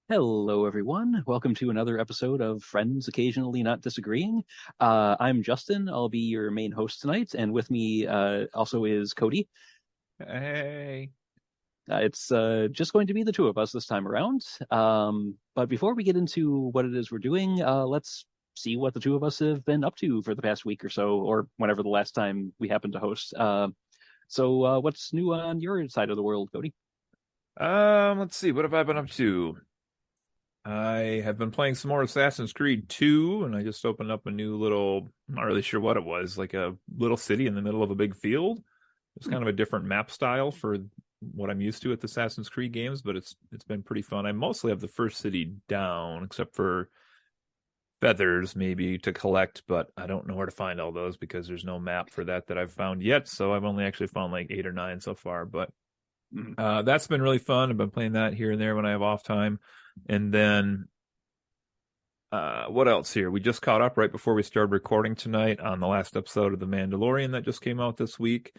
Hello, everyone. Welcome to another episode of Friends Occasionally Not Disagreeing. I'm Justin. I'll be your main host tonight, and with me also is Cody. Hey. It's just going to be the two of us this time around. But before we get into what it is we're doing, let's see what the two of us have been up to for the past week or so, or whenever the last time we happened to host. So, what's new on your side of the world, Cody? Let's see. What have I been up to? I have been playing some more Assassin's Creed 2, and I just opened up a new little, I'm not really sure what it was, like a little city in the middle of a big field. It's kind of a different map style for what I'm used to with Assassin's Creed games, but it's been pretty fun. I mostly have the first city down, except for feathers maybe to collect, but I don't know where to find all those because there's no map for that I've found yet. So I've only actually found like 8 or 9 so far, but Mhm. that's been really fun. I've been playing that here and there when I have off time. And then what else here? We just caught up right before we started recording tonight on the last episode of The Mandalorian that just came out this week.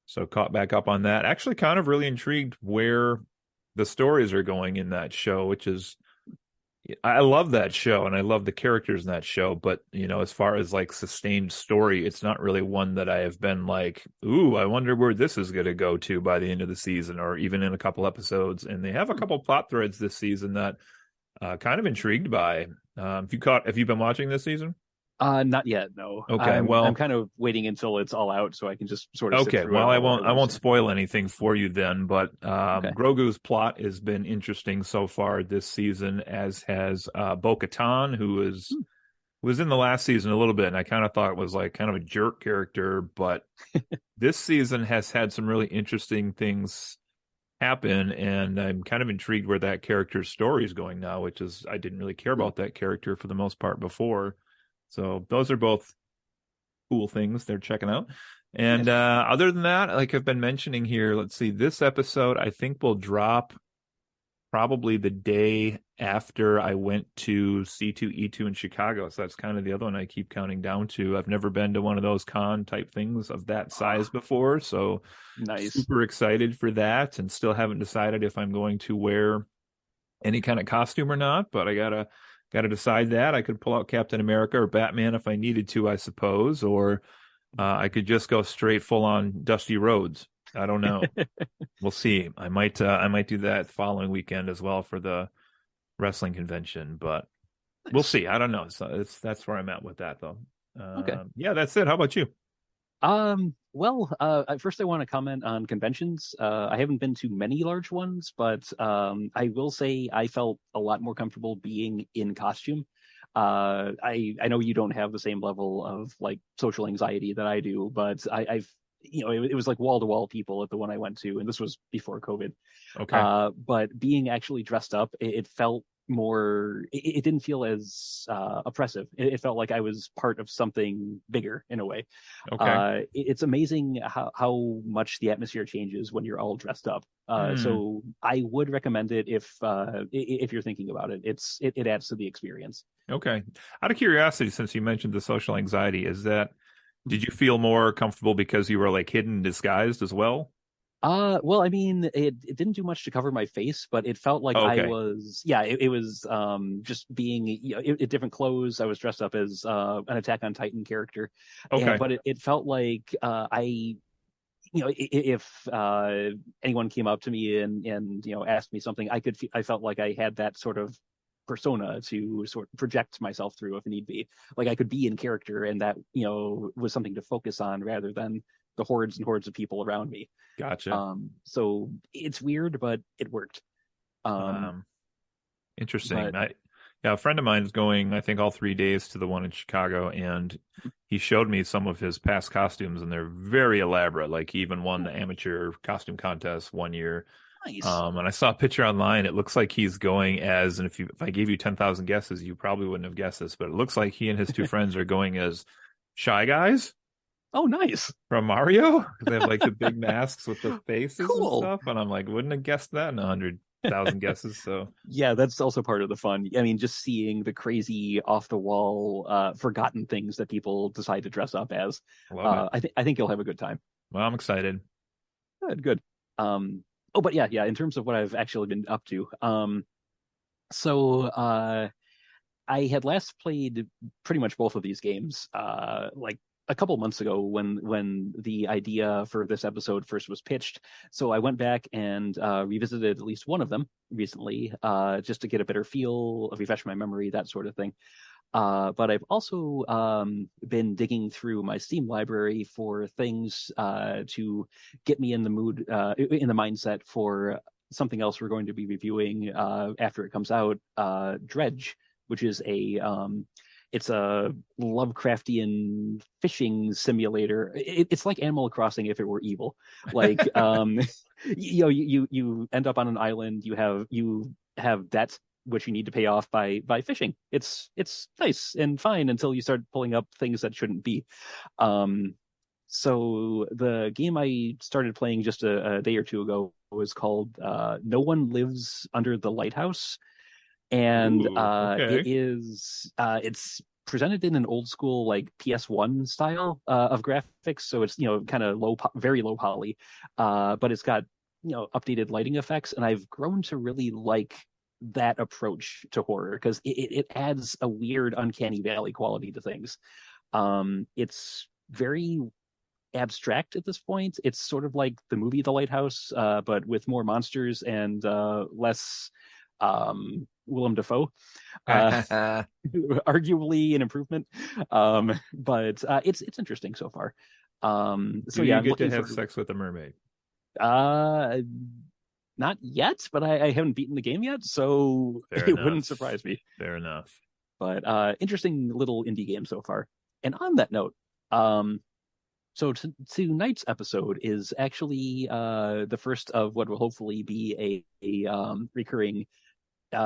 So caught back up on that. Actually kind of really intrigued where the stories are going in that show, which is I love that show and I love the characters in that show, but as far as like sustained story, it's not really one that I have been like, ooh, I wonder where this is going to go to by the end of the season or even in a couple episodes. And they have a couple plot threads this season that kind of intrigued by. Have you been watching this season? Not yet, no. Okay, I'm well, kind of waiting until it's all out so I can just sort of sit okay, through it well, I all at won't I once. won't spoil anything for you then, but Okay. Grogu's plot has been interesting so far this season, as has Bo-Katan, Hmm. who was in the last season a little bit, and I kind of thought it was like kind of a jerk character, but this season has had some really interesting things happen, and I'm kind of intrigued where that character's story is going now, which is I didn't really care Hmm. about that character for the most part before. So those are both cool things they're checking out. And Nice. other than that, like I've been mentioning here, let's see, this episode I think will drop probably the day after I went to C2E2 in Chicago. So that's kind of the other one I keep counting down to. I've never been to one of those con type things of that size Ah, before. So nice. super excited for that and still haven't decided if I'm going to wear any kind of costume or not, but I gotta decide that. I could pull out Captain America or Batman if I needed to, I suppose, or I could just go straight full on Dusty Rhodes. I don't know. We'll see. I might do that the following weekend as well for the wrestling convention, but we'll Nice. see. I don't know. So that's where I'm at with that though. Okay. Yeah, that's it. How about you? Well, first I want to comment on conventions. I haven't been to many large ones, but I will say I felt a lot more comfortable being in costume. I know you don't have the same level of like social anxiety that I do, but I've it was like wall to wall people at the one I went to, and this was before COVID. Okay. But being actually dressed up, it felt more. It didn't feel as oppressive. It felt like I was part of something bigger in a way. Okay. It's amazing how much the atmosphere changes when you're all dressed up. Hmm. So I would recommend it if you're thinking about it. It adds to the experience. Okay. Out of curiosity, since you mentioned the social anxiety, did you feel more comfortable because you were like hidden disguised as well? Well, I mean, it didn't do much to cover my face, but it felt like Oh, I okay. was, yeah, it was just being, in different clothes. I was dressed up as an Attack on Titan character, and Okay. but it felt like if anyone came up to me and asked me something, I felt like I had that sort of persona to sort of project myself through if need be. Like I could be in character, and that was something to focus on rather than the hordes and hordes of people around me. Gotcha. So it's weird, but it worked. Um, Um, Interesting. but Yeah, a friend of mine is going, I think, all 3 days to the one in Chicago, and he showed me some of his past costumes, and they're very elaborate. Like he even won the amateur costume contest one year. nice. And I saw a picture online. It looks like he's going as, and if I gave you 10,000 guesses, you probably wouldn't have guessed this, but it looks like he and his two friends are going as Shy Guys Oh, nice. from Mario. They have like the big masks with the faces and Cool. stuff, and I'm like, wouldn't have guessed that in 100,000 guesses. So. Yeah, that's also part of the fun. I mean, just seeing the crazy off the wall, forgotten things that people decide to dress up as. Love it. I think you'll have a good time. Well, I'm excited. Good, good. Oh, but yeah. In terms of what I've actually been up to, So I had last played pretty much both of these games like a couple months ago when the idea for this episode first was pitched. So I went back and revisited at least one of them recently, just to get a better feel, refresh my memory, that sort of thing. But I've also been digging through my Steam library for things to get me in the mood, in the mindset for something else we're going to be reviewing after it comes out, Dredge, which is it's a Lovecraftian fishing simulator. It's like Animal Crossing if it were evil. Like, you end up on an island. You have debts which you need to pay off by fishing. It's nice and fine until you start pulling up things that shouldn't be. Um, so the game I started playing just a day or two ago was called No One Lives Under the Lighthouse, and Ooh, okay. it's presented in an old school like PS1 style of graphics, so it's kind of very low poly, but it's got updated lighting effects, and I've grown to really like that approach to horror because it adds a weird uncanny valley quality to things. It's very abstract at this point. It's sort of like the movie The Lighthouse, but with more monsters and less Willem Dafoe. Uh, Arguably an improvement, but it's interesting so far. So Do yeah, you I'm get to looking have for sex with a mermaid? uh not yet, but I haven't beaten the game yet, so Fair it wouldn't enough. surprise me. Fair enough. But interesting little indie game so far. And on that note, um, so tonight's episode is actually the first of what will hopefully be a recurring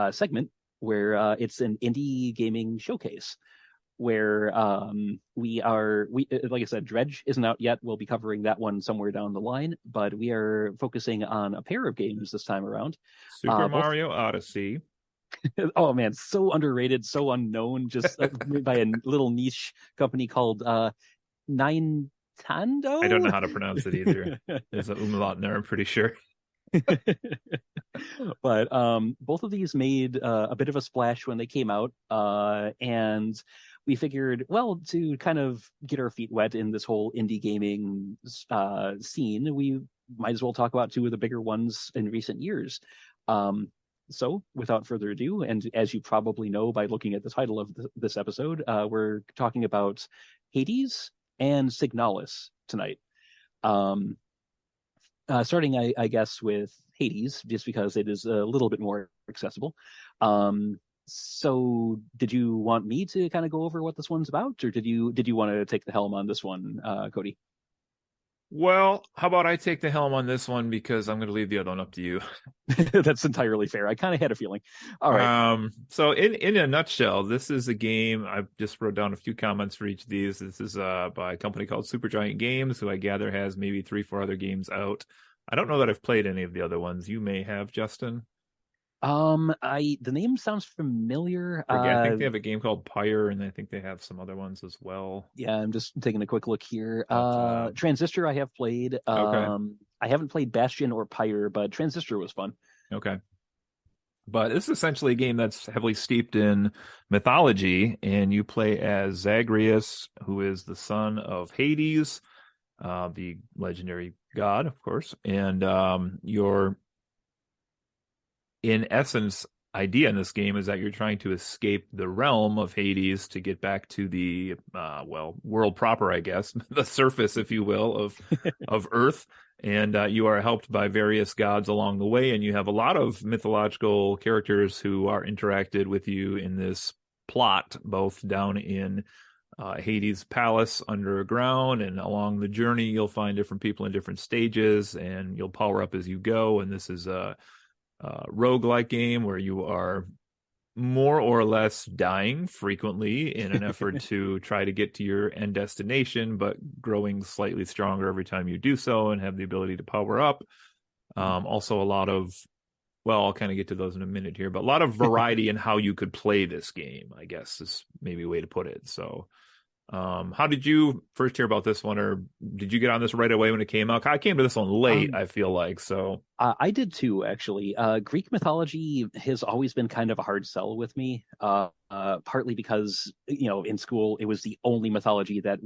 segment where it's an indie gaming showcase where we like I said, Dredge isn't out yet. We'll be covering that one somewhere down the line, but we are focusing on a pair of games this time around. Super Both Mario Odyssey. oh man, so underrated, so unknown, just made by a little niche company called I don't know Nintendo. how to pronounce it either. There's an umlaut in there, I'm pretty sure. But both of these made a bit of a splash when they came out, and we figured, well, to kind of get our feet wet in this whole indie gaming scene, we might as well talk about two of the bigger ones in recent years. Um, so, without further ado, and as you probably know by looking at the title of this episode, we're talking about Hades and Signalis tonight. Um, Starting, I guess, with Hades, just because it is a little bit more accessible. So, did you want me to kind of go over what this one's about, or did you want to take the helm on this one, Cody? Well, how about I take the helm on this one because I'm going to leave the other one up to you. That's entirely fair. I kind of had a feeling. All right. So in a nutshell, this is a game. I just wrote down a few comments for each of these. This is by a company called Supergiant Games, who I gather has maybe 3, 4 other games out. I don't know that I've played any of the other ones. You may have, Justin. The name sounds familiar. I think they have a game called Pyre, and I think they have some other ones as well. Yeah, I'm just taking a quick look here. But Transistor I have played. okay, I haven't played Bastion or Pyre, but Transistor was fun. okay. But this is essentially a game that's heavily steeped in mythology, and you play as Zagreus, who is the son of Hades, the legendary god, of course. And your, in essence, idea in this game is that you're trying to escape the realm of Hades to get back to the world proper, I guess, the surface, if you will, of Earth. And you are helped by various gods along the way, and you have a lot of mythological characters who are interacted with you in this plot, both down in Hades' palace underground, and along the journey you'll find different people in different stages, and you'll power up as you go. And this is a roguelike game where you are more or less dying frequently in an effort to try to get to your end destination, but growing slightly stronger every time you do so and have the ability to power up. Also a lot of, well, I'll kind of get to those in a minute here, but a lot of variety in how you could play this game, I guess, is maybe a way to put it. So How did you first hear about this one, or did you get on this right away when it came out? I came to this one late, Um, I feel like. So, I did too, actually. Greek mythology has always been kind of a hard sell with me, partly because, in school it was the only mythology that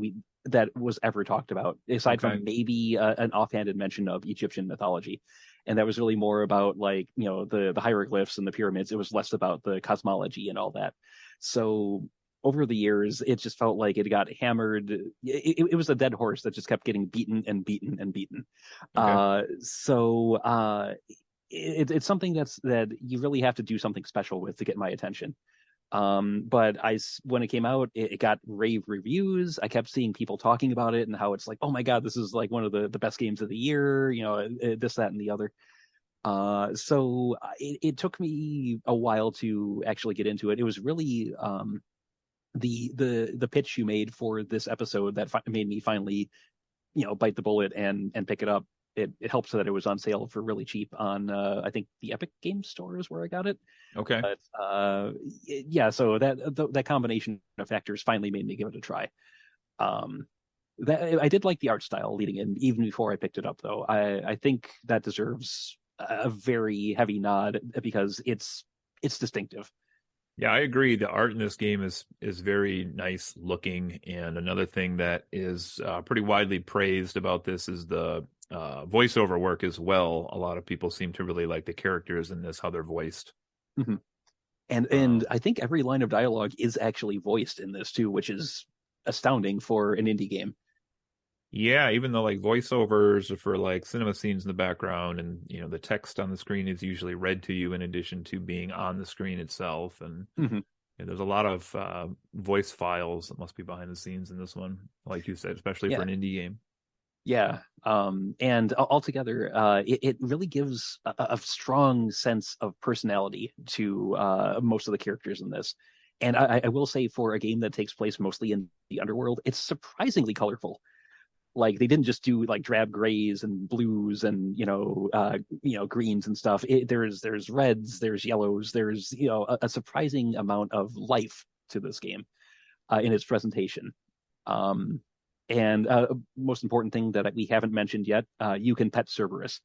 was ever talked about, aside okay, from maybe an offhanded mention of Egyptian mythology, and that was really more about like the hieroglyphs and the pyramids. It was less about the cosmology and all that. So over the years, it just felt like it got hammered. It was a dead horse that just kept getting beaten and beaten and beaten. okay. It's something that you really have to do something special with to get my attention. But when it came out, it got rave reviews. I kept seeing people talking about it and how it's like, oh my God, this is like one of the best games of the year, this, that, and the other. It took me a while to actually get into it. It was really the pitch you made for this episode that made me finally bite the bullet and pick it up. It helps that it was on sale for really cheap on I think the Epic Game Store is where I got it. Okay. But yeah, so that combination of factors finally made me give it a try. Um, that I did like the art style leading in, even before I picked it up, though. I think that deserves a very heavy nod because it's distinctive. Yeah, I agree. The art in this game is very nice looking, and another thing that is pretty widely praised about this is the voiceover work as well. A lot of people seem to really like the characters in this, how they're voiced. Hmm. And Um, I think every line of dialogue is actually voiced in this too, which is astounding for an indie game. yeah, even though like voiceovers are for like cinema scenes in the background, and the text on the screen is usually read to you in addition to being on the screen itself, and Hmm. there's a lot of voice files that must be behind the scenes in this one, like you said, especially for Yeah, an indie game. yeah. And altogether, it really gives a strong sense of personality to most of the characters in this. And I will say, for a game that takes place mostly in the underworld, it's surprisingly colorful. Like they didn't just do like drab grays and blues and greens and stuff. There's reds, there's yellows, there's a surprising amount of life to this game in its presentation. Um, and most important thing that we haven't mentioned yet, you can pet Cerberus.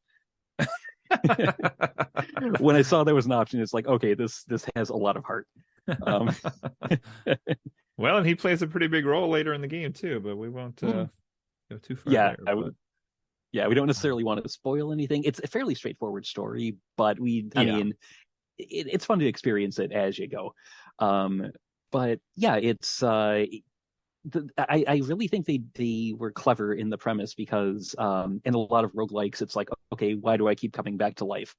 When I saw there was an option, it's like, okay, this has a lot of heart. Um, Well, and he plays a pretty big role later in the game too, but we won't go too far yeah, there. But yeah, we don't um, necessarily want to spoil anything. It's a fairly straightforward story, but I yeah, mean, it's fun to experience it as you go. Um, but yeah, I really think they were clever in the premise because in a lot of roguelikes, it's like, okay, why do I keep coming back to life?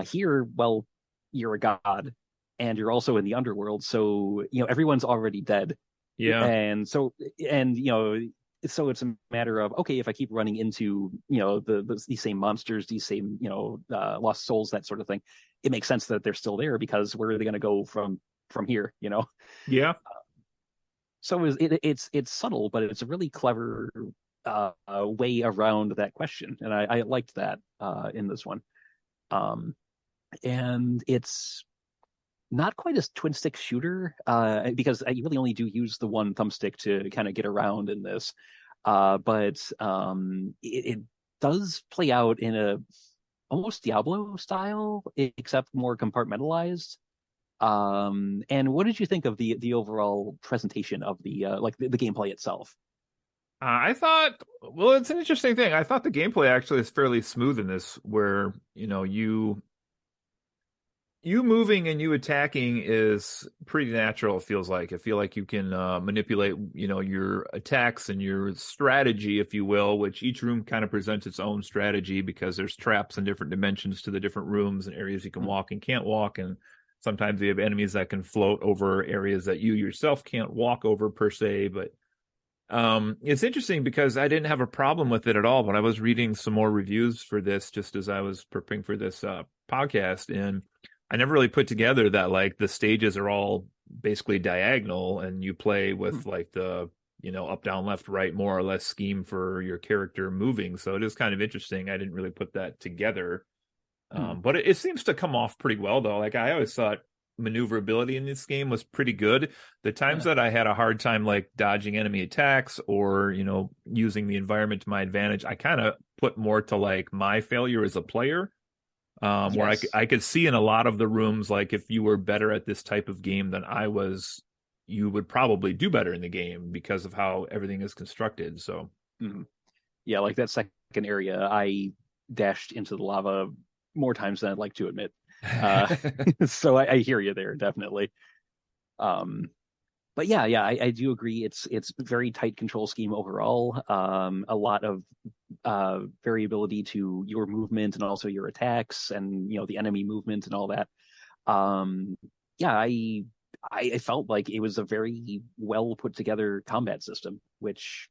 Here, well, you're a god and you're also in the underworld, so everyone's already dead. yeah, And so it's a matter of, okay, if I keep running into these same monsters, these same lost souls, that sort of thing, it makes sense that they're still there because where are they going to go from here? yeah. So it's subtle, but it's a really clever way around that question, and I liked that in this one. Um, and it's not quite a twin stick shooter because you really only do use the one thumbstick to kind of get around in this. But it does play out in a almost Diablo style, except more compartmentalized. And what did you think of the overall presentation of the gameplay itself? I thought, well, it's an interesting thing. I thought the gameplay actually is fairly smooth in this, where you moving and you attacking is pretty natural. It feels like. I feel like you can manipulate, your attacks and your strategy, if you will, which each room kind of presents its own strategy because there's traps in different dimensions to the different rooms and areas you can Mm, walk and can't walk. And sometimes you have enemies that can float over areas that you yourself can't walk over per se. But it's interesting because I didn't have a problem with it at all, but I was reading some more reviews for this just as I was prepping for this podcast, and I never really put together that like the stages are all basically diagonal, and you play mm, with like the up, down, left, right more or less scheme for your character moving. So it is kind of interesting. I didn't really put that together, mm. but it seems to come off pretty well though. Like I always thought maneuverability in this game was pretty good. The times that I had a hard time like dodging enemy attacks or, using the environment to my advantage, I kind of put more to like my failure as a player. Where Yes. I could see in a lot of the rooms, like if you were better at this type of game than I was, you would probably do better in the game because of how everything is constructed. So, Mhm. Yeah, like that second area, I dashed into the lava more times than I'd like to admit. Uh, so I hear you there, definitely. Um, but yeah, I do agree. It's very tight control scheme overall. A lot of variability to your movement and also your attacks and the enemy movement and all that. Um, yeah, I felt like it was a very well put together combat system, which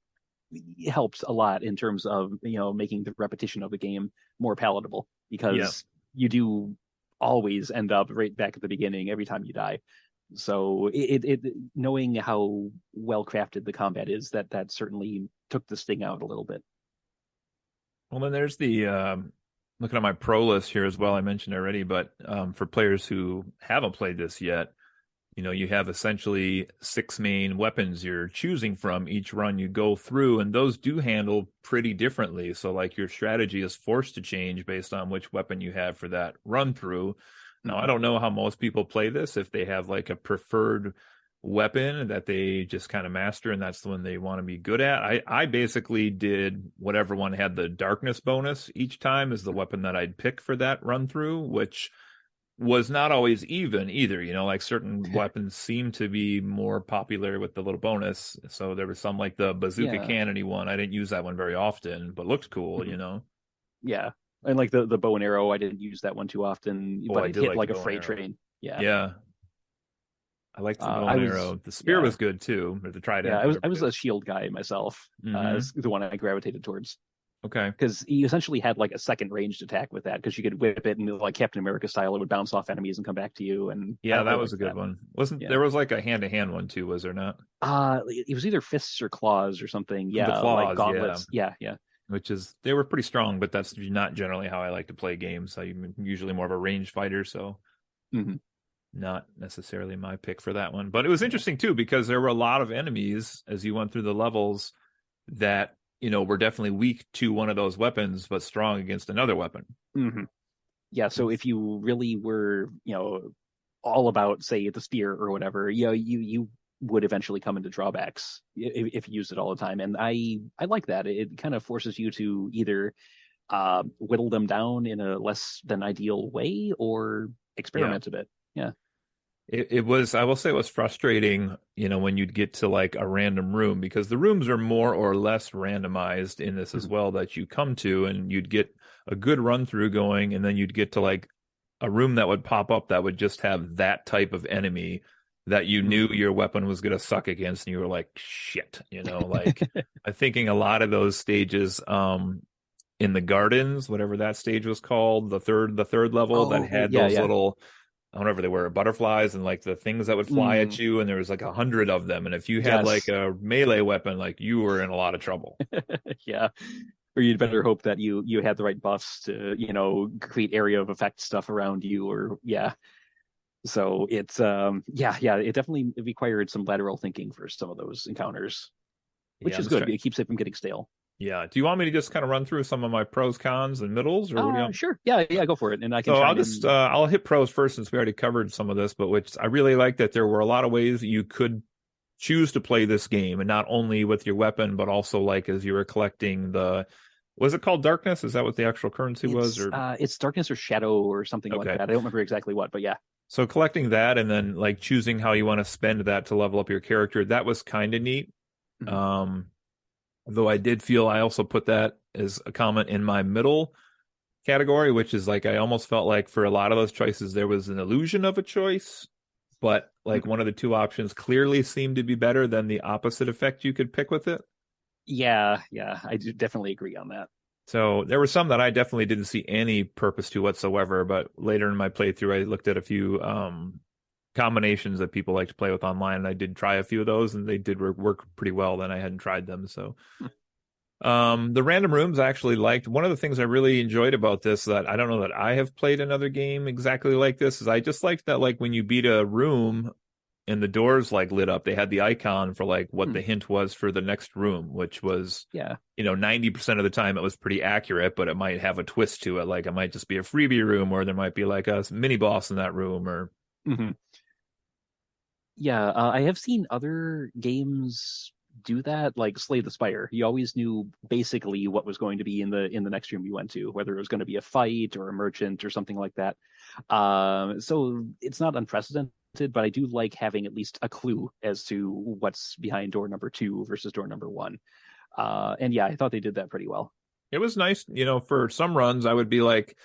helps a lot in terms of making the repetition of the game more palatable yeah. because you do always end up right back at the beginning every time you die. So it knowing how well crafted the combat is, that certainly took the sting out a little bit. Well, then there's the looking at my pro list here as well. I mentioned already, but for players who haven't played this yet, you have essentially six main weapons you're choosing from each run you go through, and those do handle pretty differently. So, like, your strategy is forced to change based on which weapon you have for that run through. Now, I Mhm. don't know how most people play this, if they have like a preferred weapon that they just kind of master and that's the one they want to be good at. I basically did whatever one had the darkness bonus each time is the weapon that I'd pick for that run through, which was not always even either. Like certain weapons seem to be more popular with the little bonus. So there was some like the bazooka Yeah. cannony one. I didn't use that one very often, but looked Mhm. cool. Yeah. And like the bow and arrow, I didn't use that one too often, Oh, but I it did hit like the like a bow and freight arrow. train. Yeah. Yeah, I liked the bow I and was, arrow. The spear yeah, was good too, or the yeah. trident, I whatever it was a is. shield guy myself. Mm-hmm. Is the one I gravitated towards Okay. because he essentially had like a second ranged attack with that because you could whip it and like Captain America style, it would bounce off enemies and come back to you. And Yeah, I that was a liked good that. one. Wasn't Yeah. there was like a hand-to-hand one too, was there not? It was either fists or claws or something. The Yeah, like claws, yeah. gauntlets. Yeah, yeah. Which is they were pretty strong, but that's not generally how I like to play games. I'm usually more of a ranged fighter, so Hmm. not necessarily my pick for that one. But it was Yeah. interesting too because there were a lot of enemies as you went through the levels that were definitely weak to one of those weapons, but strong against another weapon. Hmm. Yeah. So if you really were, all about, say, the spear or whatever, you would eventually come into drawbacks if you used it all the time. And I like that. It kind of forces you to either whittle them down in a less than ideal way or Yeah. experiment a bit. Yeah. It was, I will say, it was frustrating, when you'd get to like a random room because the rooms are more or less randomized in this as Mhm. well that you come to, and you'd get a good run through going, and then you'd get to like a room that would pop up that would just have that type of enemy that you knew Mhm. your weapon was going to suck against, and you were like, shit, like I'm thinking a lot of those stages, in the gardens, whatever that stage was called, the third level that Oh, had yeah, those yeah. little, I don't know if they were butterflies and like the things that would fly at Mm, you, and there was like 100 of them. And if you had like yes. a melee weapon, like you were in a lot of trouble. Yeah. Or you'd better hope that you had the right buffs to, create area of effect stuff around you or yeah. So it's yeah, it definitely required some lateral thinking for some of those encounters, Yeah, which I'm is just good. trying. It keeps it from getting stale. Yeah. Do you want me to just kind of run through some of my pros, cons, and middles, or what do you? Sure. Yeah, yeah, go for it. And I can So I'll chime just in. I'll hit pros first since we already covered some of this, but which I really like that there were a lot of ways you could choose to play this game, and not only with your weapon, but also like as you were collecting the, was it called darkness? Is that what the actual currency was? Or It's darkness or shadow or something like okay, that. I don't remember exactly what, but yeah. so collecting that and then like choosing how you want to spend that to level up your character, that was kind of neat. Mhm. Um, though I did feel I also put that as a comment in my middle category, which is like I almost felt like for a lot of those choices there was an illusion of a choice, but like Mhm. one of the two options clearly seemed to be better than the opposite effect you could pick with it. Yeah, yeah, I do definitely agree on that. So there were some that I definitely didn't see any purpose to whatsoever, but later in my playthrough I looked at a few combinations that people like to play with online, and I did try a few of those and they did work pretty well. Then I hadn't tried them, so The random rooms I actually liked. One of the things I really enjoyed about this that I don't know that I have played another game exactly like this is I just liked that like when you beat a room and the doors like lit up, they had the icon for like what Hmm. the hint was for the next room, which was, Yeah. 90% of the time it was pretty accurate, but it might have a twist to it. Like it might just be a freebie room, or there might be like a mini boss in that room, or Hmm. Yeah, I have seen other games do that, like Slay the Spire. You always knew basically what was going to be in the next room you went to, whether it was going to be a fight or a merchant or something like that. So it's not unprecedented, but I do like having at least a clue as to what's behind door number two versus door number one. And yeah, I thought they did that pretty well. it was nice. For some runs, I would be like,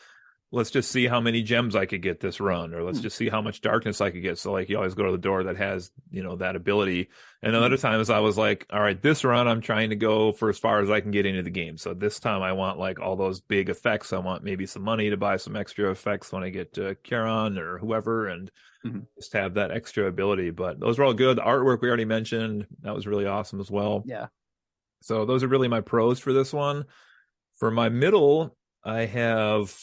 let's just see how many gems I could get this run, or let's Hmm. just see how much darkness I could get. So like you always go to the door that has, that ability. And Hmm. other times I was like, all right, this run I'm trying to go for as far as I can get into the game. So this time I want like all those big effects. I want maybe some money to buy some extra effects when I get to Charon or whoever, and Hmm. just have that extra ability. But those were all good. The artwork we already mentioned, that was really awesome as well. Yeah. So those are really my pros for this one. For my middle, I have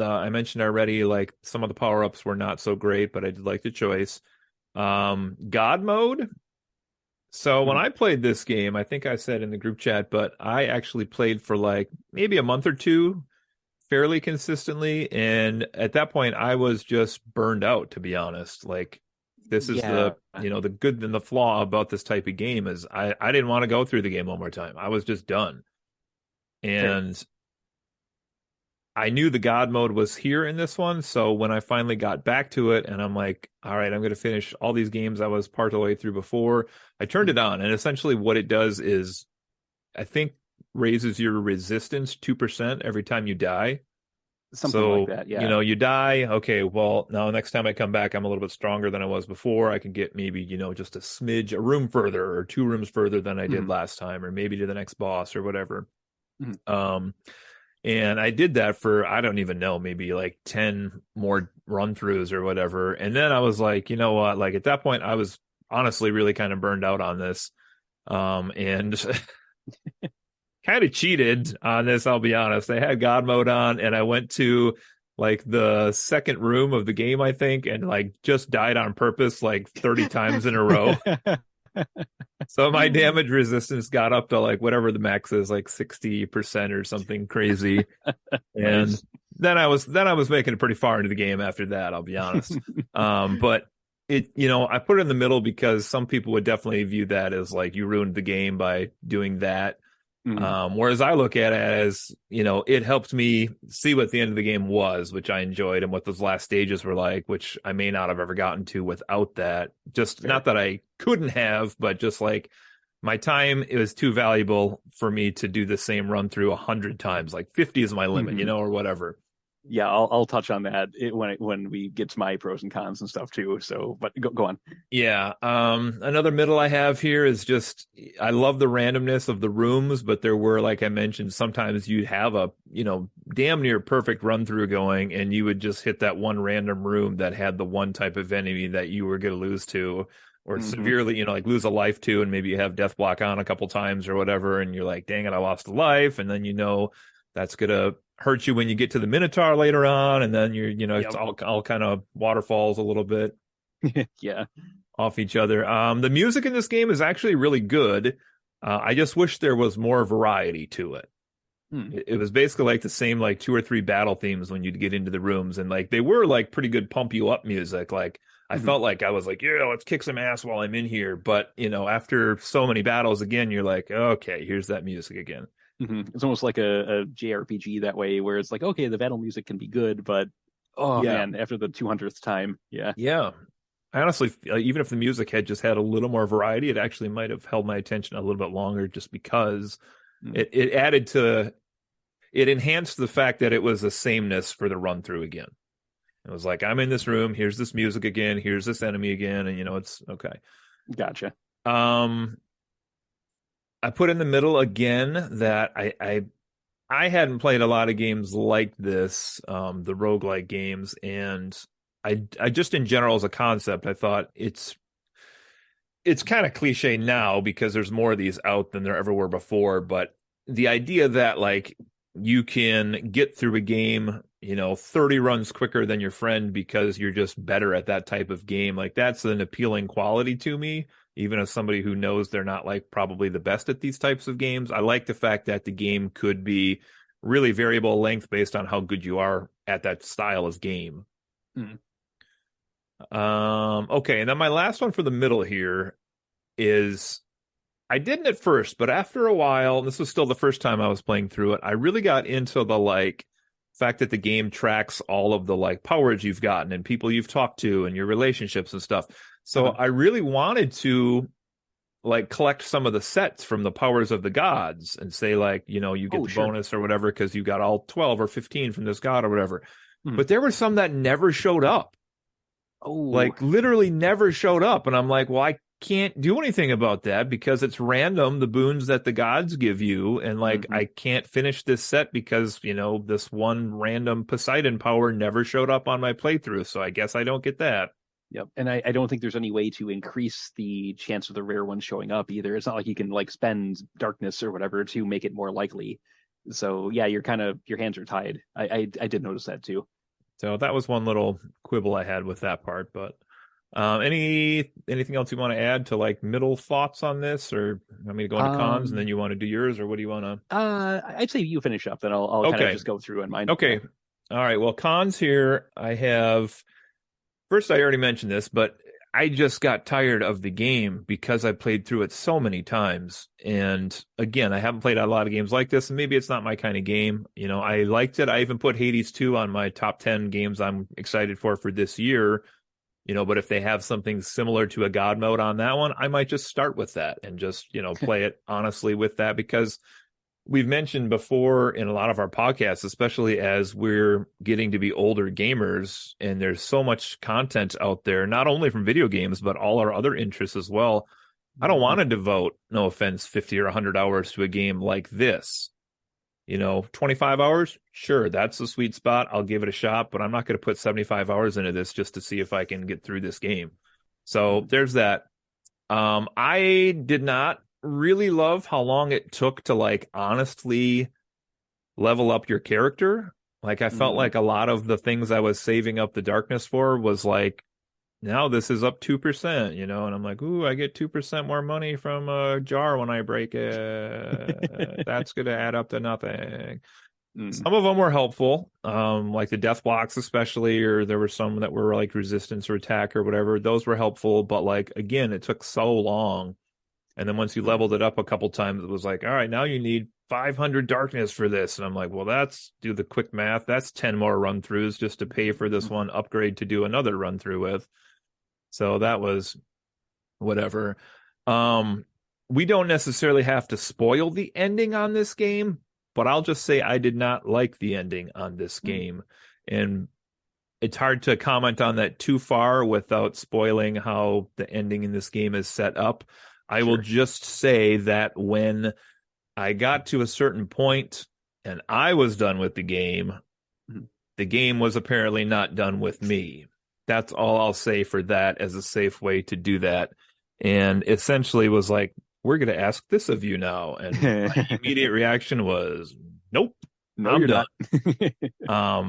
I mentioned already, like some of the power ups were not so great, but I did like the choice. God mode. So when Hmm. I played this game, I think I said in the group chat, but I actually played for like maybe a month or two fairly consistently. And at that point, I was just burned out, to be honest. Like, this is Yeah. the good and the flaw about this type of game is I didn't want to go through the game one more time. I was just done. Fair. And I knew the God mode was here in this one, so when I finally got back to it and I'm like, all right, I'm going to finish all these games I was part of the way through before, I turned Hmm. it on. And essentially what it does is, I think, raises your resistance 2% every time you die. Something like So, that. Yeah. you die, okay, well, now next time I come back, I'm a little bit stronger than I was before. I can get maybe, just a smidge, a room further or two rooms further than I did Hmm. last time, or maybe to the next boss or whatever. Hmm. Um, and I did that for, I don't even know, maybe like 10 more run throughs or whatever. And then I was like, you know what? Like at that point, I was honestly really kind of burned out on this. And kind of cheated on this, I'll be honest. I had God mode on and I went to like the second room of the game, I think, and like just died on purpose like 30 times in a row. So my damage resistance got up to like whatever the max is, like 60% or something crazy. And Nice. then I was making it pretty far into the game after that, I'll be honest. But I put it in the middle because some people would definitely view that as like you ruined the game by doing that. Hmm. Whereas I look at it as, it helped me see what the end of the game was, which I enjoyed, and what those last stages were like, which I may not have ever gotten to without that. Just not Fair. that I couldn't have, but just like my time, it was too valuable for me to do the same run through 100 times. Like 50 is my limit, Hmm. or whatever. Yeah, I'll touch on that when we get to my pros and cons and stuff too. So, but go on. Yeah. Another middle I have here is just I love the randomness of the rooms, but there were, like I mentioned, sometimes you'd have a, damn near perfect run through going, and you would just hit that one random room that had the one type of enemy that you were gonna lose to, or Hmm. severely, like lose a life to, and maybe you have death block on a couple times or whatever, and you're like, dang it, I lost a life, and then that's gonna hurt you when you get to the Minotaur later on, and then it's Yep. all kind of waterfalls a little bit Yeah. off each other. The music in this game is actually really good. I just wish there was more variety to it. Hmm. It was basically like the same like two or three battle themes when you'd get into the rooms, and like they were like pretty good pump you up music. Like I Hmm. felt like I was like, yeah, let's kick some ass while I'm in here. But after so many battles again, you're like, okay, here's that music again. Hmm. It's almost like a JRPG that way, where it's like, okay, the battle music can be good, but oh Yeah, man, after the 200th time, yeah. yeah. I honestly, even if the music had just had a little more variety, it actually might have held my attention a little bit longer, just because Hmm. it added to it enhanced the fact that it was a sameness for the run through again. It was like, I'm in this room, here's this music again, here's this enemy again, and it's okay. Gotcha. Um, I put in the middle again that I hadn't played a lot of games like this, the roguelike games, and I just in general as a concept, I thought it's kind of cliche now because there's more of these out than there ever were before, but the idea that like you can get through a game, 30 runs quicker than your friend because you're just better at that type of game, like that's an appealing quality to me, even as somebody who knows they're not like probably the best at these types of games. I like the fact that the game could be really variable length based on how good you are at that style of game. Mm. Okay, and then my last one for the middle here is I didn't at first, but after a while, and this was still the first time I was playing through it, I really got into the like fact that the game tracks all of the like powers you've gotten and people you've talked to and your relationships and stuff. So Uh-huh. I really wanted to like collect some of the sets from the powers of the gods and say like, you get Oh, the sure. bonus or whatever because you got all 12 or 15 from this god or whatever. Mm. But there were some that never showed up, Oh. like literally never showed up. And I'm like, well, I can't do anything about that because it's random, the boons that the gods give you. And like, Hmm. I can't finish this set because, this one random Poseidon power never showed up on my playthrough. So I guess I don't get that. Yep. And I don't think there's any way to increase the chance of the rare one showing up either. It's not like you can like spend darkness or whatever to make it more likely. So yeah, you're kind of your hands are tied. I did notice that too. So that was one little quibble I had with that part. But anything else you want to add to like middle thoughts on this, or you want me to go into cons and then Um you want to do yours, or what do you want to? I'd say you finish up, then I'll kind of Okay. just go through in mine. Yeah. Okay. All right. Well, cons here, I have first, I already mentioned this, but I just got tired of the game because I played through it so many times. And again, I haven't played a lot of games like this, and maybe it's not my kind of game. I liked it. I even put Hades 2 on my top 10 games I'm excited for this year. But if they have something similar to a God mode on that one, I might just start with that and just, play it honestly with that because we've mentioned before in a lot of our podcasts, especially as we're getting to be older gamers, and there's so much content out there, not only from video games, but all our other interests as well. I don't want to devote, no offense, 50 or 100 hours to a game like this. 25 hours, sure, that's a sweet spot. I'll give it a shot, but I'm not going to put 75 hours into this just to see if I can get through this game. So there's that. I did not really love how long it took to like honestly level up your character. Like I felt Mm. like a lot of the things I was saving up the darkness for was like, now this is up 2%, and I'm like, ooh, I get 2% more money from a jar when I break it. That's gonna add up to nothing. Mm. Some of them were helpful, like the death blocks especially, or there were some that were like resistance or attack or whatever. Those were helpful, but like again, it took so long. And then once you leveled it up a couple times, it was like, all right, now you need 500 darkness for this. And I'm like, well, do the quick math. That's 10 more run throughs just to pay for this one upgrade to do another run through with. So that was whatever. We don't necessarily have to spoil the ending on this game, but I'll just say I did not like the ending on this game. And it's hard to comment on that too far without spoiling how the ending in this game is set up. I will Sure. just say that when I got to a certain point and I was done with the game was apparently not done with me. That's all I'll say for that as a safe way to do that. And essentially was like, we're going to ask this of you now. And my immediate reaction was, nope, No, I'm you're done. not.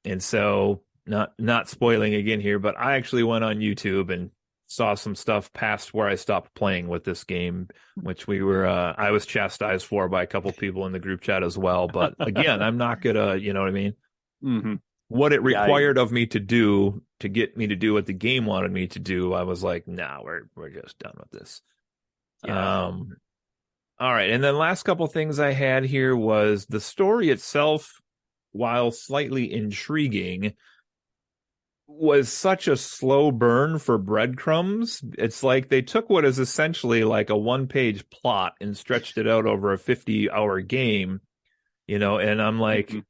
And so not spoiling again here, but I actually went on YouTube and saw some stuff past where I stopped playing with this game, which I was chastised for by a couple people in the group chat as well. But again, I'm not gonna, you know what I mean? Hmm. What it Yeah, required of me to do to get me to do what the game wanted me to do, I was like, nah, we're just done with this. yeah. All right. And then last couple things I had here was the story itself, while slightly intriguing, was such a slow burn for breadcrumbs. It's like they took what is essentially like a one-page plot and stretched it out over a 50-hour game, and I'm like, Mhm.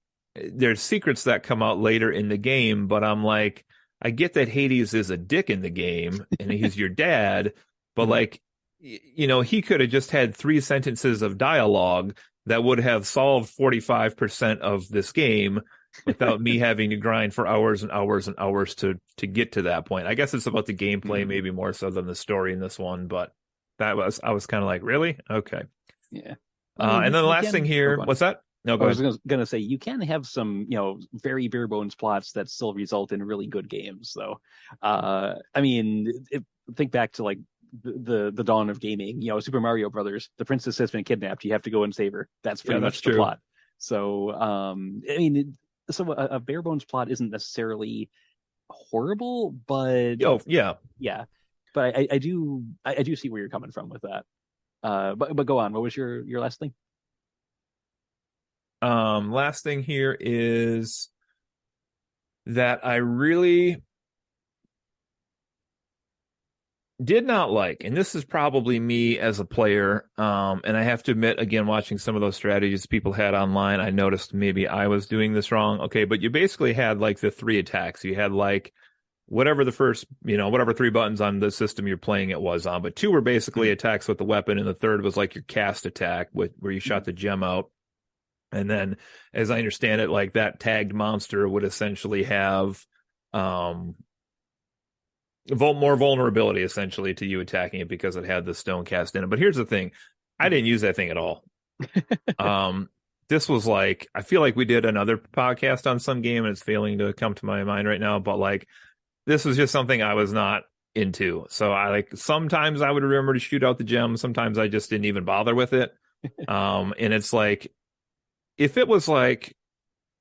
there's secrets that come out later in the game, but I'm like, I get that Hades is a dick in the game and he's your dad, but Mhm. like, he could have just had 3 sentences of dialogue that would have solved 45% of this game without me having to grind for hours and hours and hours to get to that point. I guess it's about the gameplay, Mhm. maybe more so than the story in this one, but I was kind of like, really? Okay. Yeah. I mean, And then the you last thing can. Oh, here, go on. what's that? No, I go was ahead. gonna say you can have some, very bare bones plots that still result in really good games, though. I mean, think back to like the dawn of gaming. Super Mario Brothers. The princess has been kidnapped. You have to go and save her. That's Yeah, pretty that's much the true. plot. So, I mean, so a bare bones plot isn't necessarily horrible, but Yo, yeah. yeah. But I do see where you're coming from with that. But go on. What was your last thing? Last thing here is that I really did not like, and this is probably me as a player, and I have to admit, again, watching some of those strategies people had online, I noticed maybe I was doing this wrong. Okay, but you basically had like the three attacks. You had like whatever the first, whatever three buttons on the system you're playing it was on, but two were basically Mhm. attacks with the weapon, and the third was like your cast attack where you shot Mhm. the gem out. And then, as I understand it, like that tagged monster would essentially have um more vulnerability essentially to you attacking it because it had the stone cast in it. But here's the thing, I Mhm. didn't use that thing at all. Um, this was like, I feel like we did another podcast on some game and it's failing to come to my mind right now, but like this was just something I was not into. So I like sometimes I would remember to shoot out the gem, sometimes I just didn't even bother with it. And it's like if it was like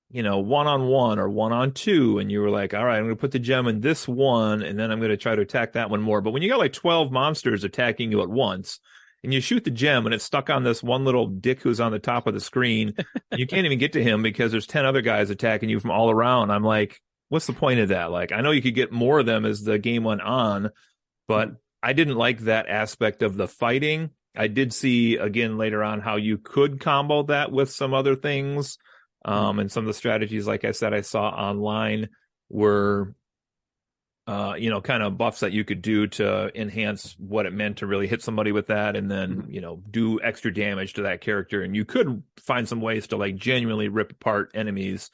one on one or one on two, and you were like, all right, I'm going to put the gem in this one, and then I'm going to try to attack that one more. But when you got like 12 monsters attacking you at once, and you shoot the gem and it's stuck on this one little dick who's on the top of the screen, and you can't even get to him because there's 10 other guys attacking you from all around, I'm like, what's the point of that? Like, I know you could get more of them as the game went on, but Mhm. I didn't like that aspect of the fighting. I did see again later on how you could combo that with some other things. Mhm. And some of the strategies, like I said, I saw online were, kind of buffs that you could do to enhance what it meant to really hit somebody with that and then, Mhm. do extra damage to that character. And you could find some ways to like genuinely rip apart enemies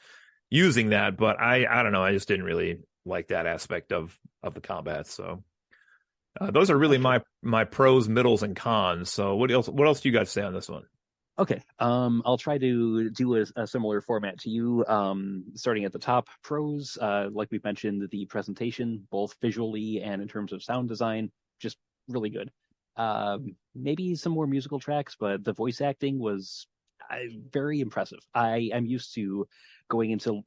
using that. But I don't know. I just didn't really like that aspect of the combat. So. Those are really Gotcha. my pros, middles, and cons. So what else do you got to say on this one? Okay. I'll try to do a similar format to you. Starting at the top, pros, like we mentioned, the presentation, both visually and in terms of sound design, just really good. Maybe some more musical tracks, but the voice acting was very impressive. I'm used to going into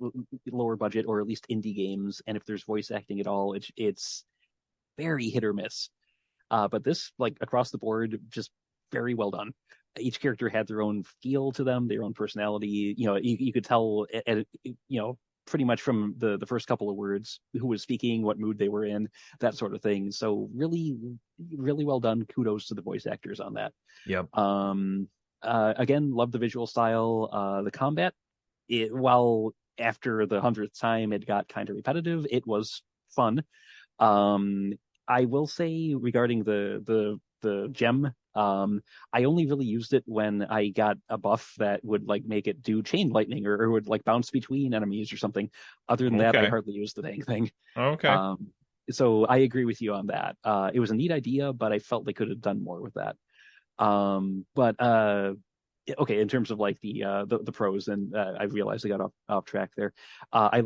lower budget or at least indie games, and if there's voice acting at all, it's very hit or miss. But this, like across the board, just very well done. Each character had their own feel to them, their own personality. You could tell, pretty much from the first couple of words who was speaking, what mood they were in, that sort of thing. So really, really well done. Kudos to the voice actors on that. Yep. Again, love the visual style. The combat, while after the 100th time it got kind of repetitive, it was fun. um, I will say regarding the gem, I only really used it when I got a buff that would like make it do chain lightning or would like bounce between enemies or something. Other than that, I Okay. hardly used the dang thing. Okay. Um, so I agree with you on that. It was a neat idea, but I felt they could have done more with that. But okay, in terms of like the pros, and I realized I got off track there. I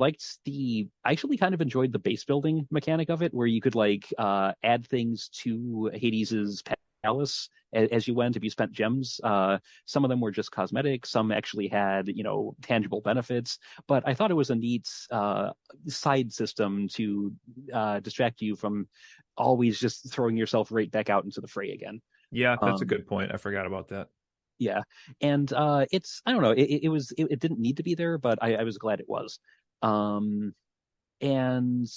actually kind of enjoyed the base building mechanic of it, where you could like add things to Hades's palace as you went if you spent gems. Some of them were just cosmetic, some actually had tangible benefits. But I thought it was a neat side system to distract you from always just throwing yourself right back out into the fray again. Yeah, that's a Um, good point. I forgot about that. yeah, and it's I don't know, it didn't need to be there, but I was glad it was. Um, and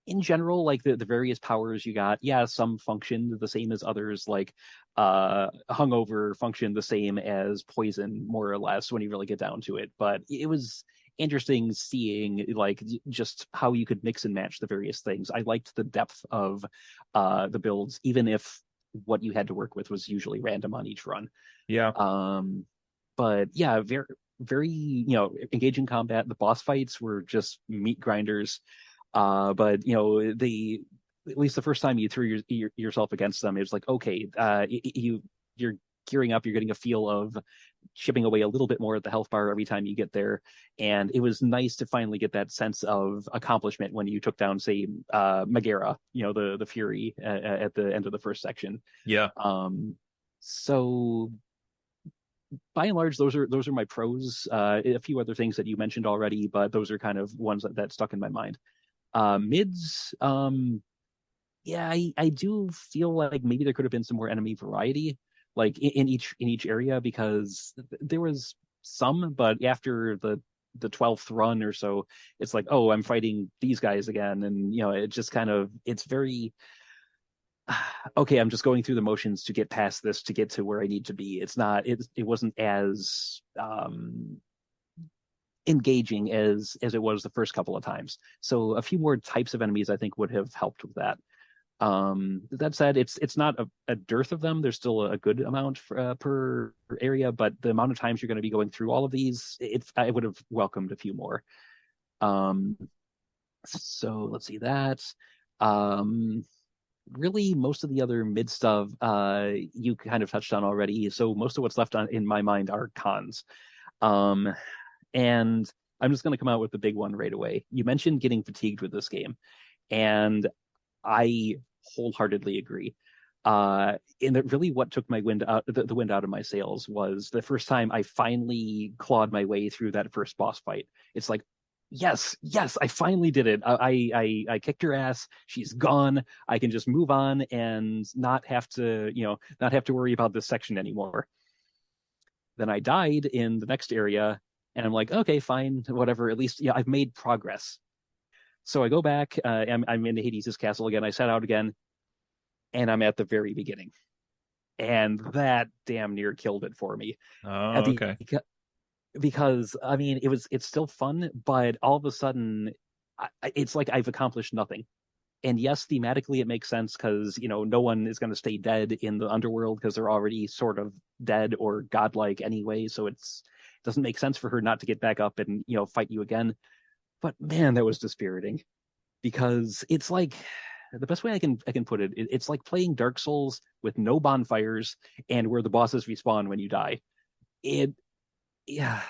in general, like the various powers you got, yeah, some functioned the same as others. Like hungover functioned the same as poison, more or less, when you really get down to it. But it was interesting seeing like just how you could mix and match the various things. I liked the depth of the builds, even if what you had to work with was usually random on each run. Yeah. Um, but yeah, very engaging combat. The boss fights were just meat grinders. But the at least the first time you threw yourself against them, it was like, okay, you're gearing up. You're getting a feel of chipping away a little bit more at the health bar every time you get there. And it was nice to finally get that sense of accomplishment when you took down, say, Megara, the Fury at the end of the first section. Yeah. So by and large, those are my pros. A few other things that you mentioned already, but those are kind of ones that stuck in my mind. Mids, yeah, I do feel like maybe there could have been some more enemy variety, like in each area, because there was some, but after the 12th run or so, it's like, oh, I'm fighting these guys again, and it just kind of it's very okay. I'm just going through the motions to get past this to get to where I need to be. It wasn't as engaging as it was the first couple of times. So a few more types of enemies I think would have helped with that. That said, it's not a dearth of them. There's still a good amount per area, but the amount of times you're going to be going through all of these, I would have welcomed a few more. Um, so let's see that. Um, Really, most of the other mid stuff you kind of touched on already. So most of what's left on in my mind are cons. Um, and I'm just going to come out with the big one right away. You mentioned getting fatigued with this game, and I wholeheartedly agree. And that really what took my wind out the wind out of my sails was the first time I finally clawed my way through that first boss fight. It's like, yes, yes, I finally did it. I kicked her ass. She's gone. I can just move on and not have to worry about this section anymore. Then I died in the next area, and I'm like, okay, fine, whatever. At least, yeah, I've made progress. So I go back. I'm in Hades' castle again. I set out again, and I'm at the very beginning, and that damn near killed it for me. At Oh, the okay. because I mean, it's still fun, but all of a sudden, it's like I've accomplished nothing. And yes, thematically it makes sense because no one is going to stay dead in the underworld because they're already sort of dead or godlike anyway. So it doesn't make sense for her not to get back up and fight you again. But man, that was dispiriting because it's like the best way I can put it. It's like playing Dark Souls with no bonfires and where the bosses respawn when you die. It Yeah,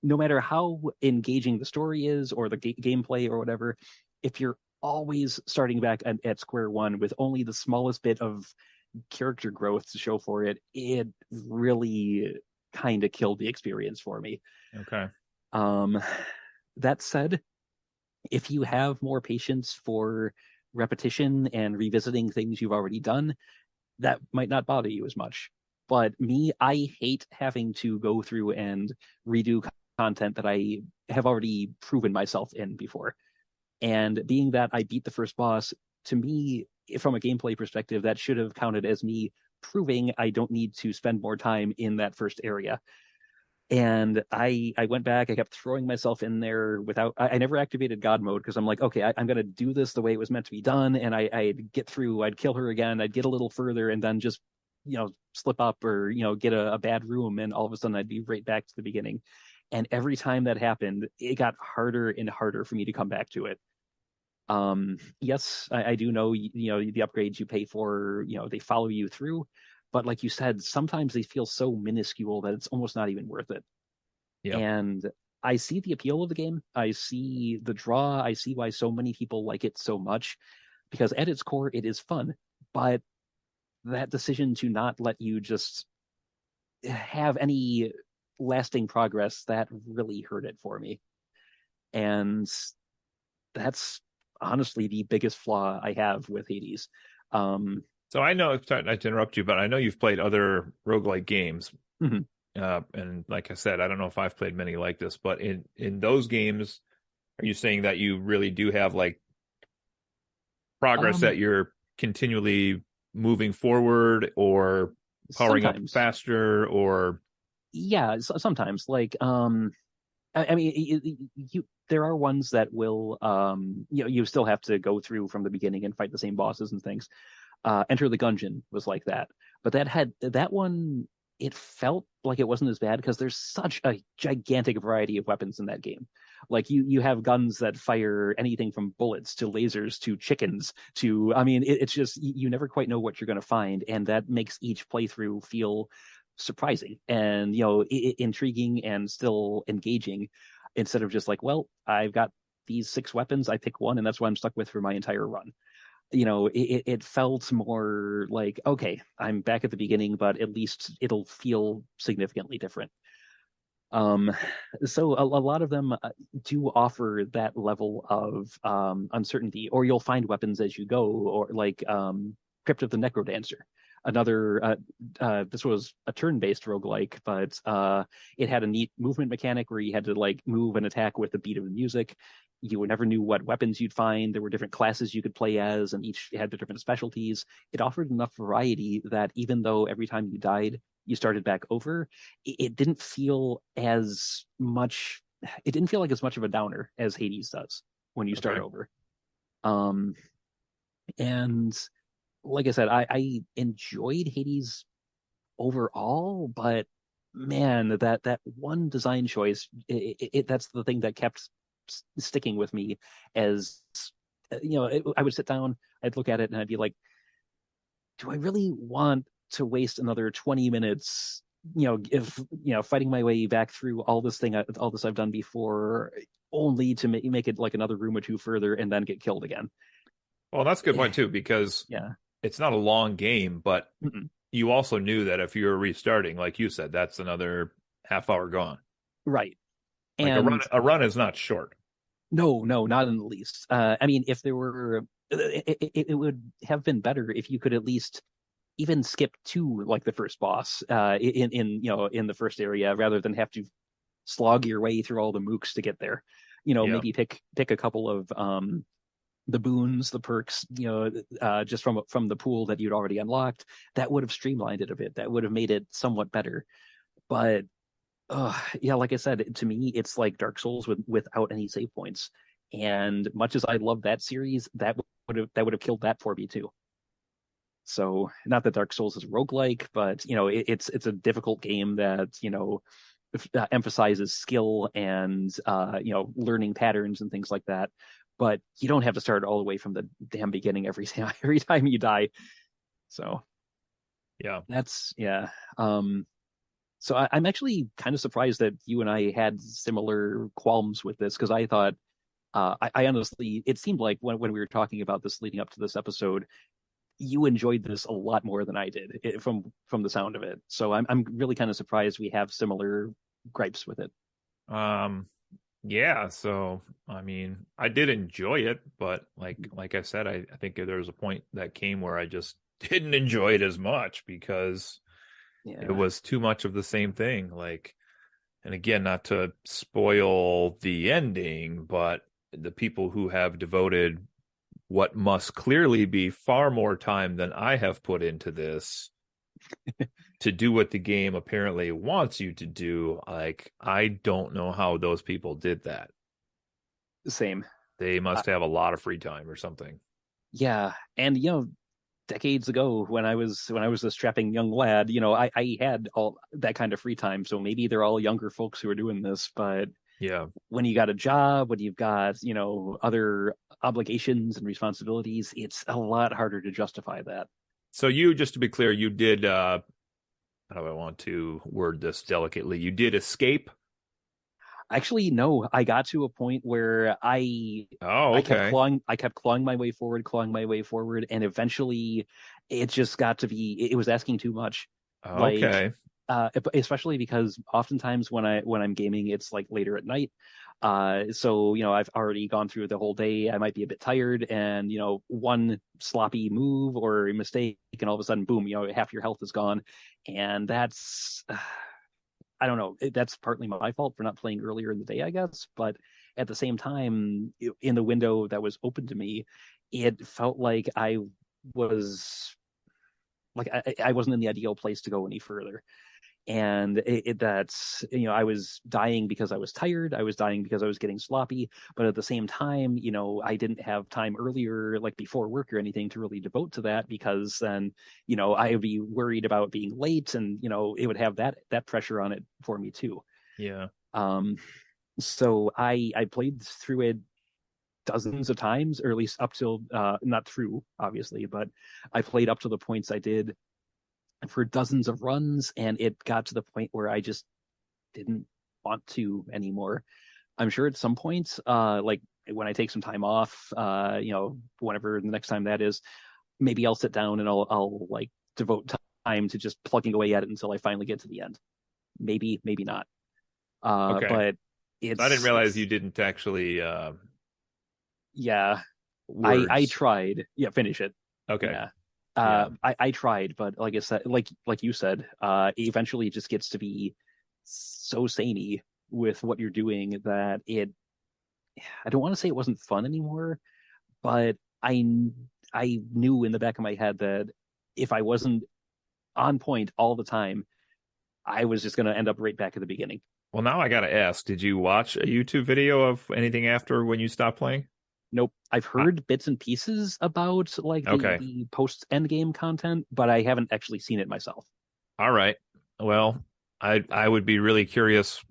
no matter how engaging the story is or the gameplay or whatever, if you're always starting back at square one with only the smallest bit of character growth to show for it, it really kind of killed the experience for me. Okay. Um, that said, if you have more patience for repetition and revisiting things you've already done, that might not bother you as much. But me, I hate having to go through and redo content that I have already proven myself in before. And being that I beat the first boss, to me, from a gameplay perspective, that should have counted as me proving I don't need to spend more time in that first area. And I went back, I kept throwing myself in there without, I never activated God mode because I'm like, okay, I'm going to do this the way it was meant to be done. And I'd get through, I'd kill her again, I'd get a little further and then just, slip up or, get a bad room. And all of a sudden I'd be right back to the beginning. And every time that happened, it got harder and harder for me to come back to it. Yes, I do know, the upgrades you pay for, they follow you through. But like you said, sometimes they feel so minuscule that it's almost not even worth it. Yep. And I see the appeal of the game. I see the draw. I see why so many people like it so much because at its core, it is fun. But that decision to not let you just have any lasting progress, that really hurt it for me. And that's honestly the biggest flaw I have with Hades. Um, So I know, sorry not to interrupt you, but I know you've played other roguelike games. mhm. And like I said, I don't know if I've played many like this, but in those games, are you saying that you really do have like progress um, that you're continually moving forward or powering up Sometimes, faster or yeah, sometimes like I mean, there are ones that will, you still have to go through from the beginning and fight the same bosses and things. Enter the Gungeon was like that, but that one. It felt like it wasn't as bad because there's such a gigantic variety of weapons in that game. Like you have guns that fire anything from bullets to lasers to chickens to, I mean, it's just you never quite know what you're going to find, and that makes each playthrough feel surprising and intriguing and still engaging, instead of just like, well, I've got these six weapons, I pick one and that's what I'm stuck with for my entire run. It felt more like, okay, I'm back at the beginning, but at least it'll feel significantly different. Um, so a lot of them do offer that level of uncertainty, or you'll find weapons as you go, or like Crypt of the Necrodancer. Another, this was a turn-based roguelike, but it had a neat movement mechanic where you had to like move and attack with the beat of the music. You never knew what weapons you'd find. There were different classes you could play as, and each had their different specialties. It offered enough variety that even though every time you died, you started back over, it didn't feel as much. It didn't feel like as much of a downer as Hades does when you start Okay. over. Um, and like I said, I enjoyed Hades overall, but man, that one design choice, that's the thing that kept sticking with me. As I would sit down, I'd look at it, and I'd be like, do I really want to waste another 20 minutes, if fighting my way back through all this I've done before, only to make it like another room or two further and then get killed again. Well, that's a good point too, because Yeah. it's not a long game, but Mm-mm. you also knew that if you were restarting, like you said, that's another half hour gone. Right. Like a run, And a run is not short. no, not in the least. I mean, if there were, it would have been better if you could at least even skip to like the first boss in the first area, rather than have to slog your way through all the mooks to get there. Yeah. Maybe pick a couple of the boons, the perks, just from the pool that you'd already unlocked. That would have streamlined it a bit. That would have made it somewhat better. But yeah, like I said, to me, it's like Dark Souls without any save points. And much as I love that series, that would have killed that for me too. So not that Dark Souls is roguelike, but it's a difficult game that emphasizes skill and learning patterns and things like that. But you don't have to start all the way from the damn beginning every every time you die. So Yeah. that's yeah. So I'm actually kind of surprised that you and I had similar qualms with this, because I thought I honestly, it seemed like when we were talking about this leading up to this episode, you enjoyed this a lot more than I did, from the sound of it. So I'm really kind of surprised we have similar gripes with it. Um, yeah, so I mean, I did enjoy it, but like I said, I think there was a point that came where I just didn't enjoy it as much because it Yeah. was too much of the same thing. Like, and again, not to spoil the ending, but the people who have devoted what must clearly be far more time than I have put into this to do what the game apparently wants you to do, like, I don't know how those people did that. Same. They Uh, must have a lot of free time or something. yeah, and decades ago, when I was a strapping young lad, I had all that kind of free time. So maybe they're all younger folks who are doing this, but Yeah. when you got a job, when you've got other obligations and responsibilities, it's a lot harder to justify that. So you, just to be clear, you did how do I want to word this delicately? You did escape. Actually, no, I got to a point where I Oh, I kept okay. clawing I kept clawing my way forward, and eventually it just got to be, it was asking too much. Like Okay. especially because oftentimes when I'm gaming, it's like later at night. So I've already gone through the whole day. I might be a bit tired, and one sloppy move or a mistake, and all of a sudden, boom, half your health is gone, and that's I don't know. That's partly my fault for not playing earlier in the day, I guess. But at the same time, in the window that was open to me, it felt like was I wasn't in the ideal place to go any further. And that's, I was dying because I was tired. I was dying because I was getting sloppy. But at the same time, I didn't have time earlier, like before work or anything, to really devote to that, because then, I would be worried about being late, and, it would have that pressure on it for me too. Yeah. Um, so I played through it dozens of times, or at least up till not through, obviously, but I played up to the points I did for dozens of runs, and it got to the point where I just didn't want to anymore. I'm sure at some point, like when I take some time off, whenever the next time that is, maybe I'll sit down and I'll like devote time to just plugging away at it until I finally get to the end. Maybe, maybe not. Okay. But I didn't realize you it's didn't actually yeah. I words. tried. Yeah, finish it. Okay. Yeah. Yeah. I tried, but like I said, like you said, eventually it just gets to be so samey with what you're doing that I don't want to say it wasn't fun anymore, but I knew in the back of my head that if I wasn't on point all the time, I was just going to end up right back at the beginning. Well, now I gotta ask, did you watch a YouTube video of anything after when you stopped playing? Nope. I've Uh, heard bits and pieces about like the okay. the post end game content, but I haven't actually seen it myself. All right. Well, I would be really curious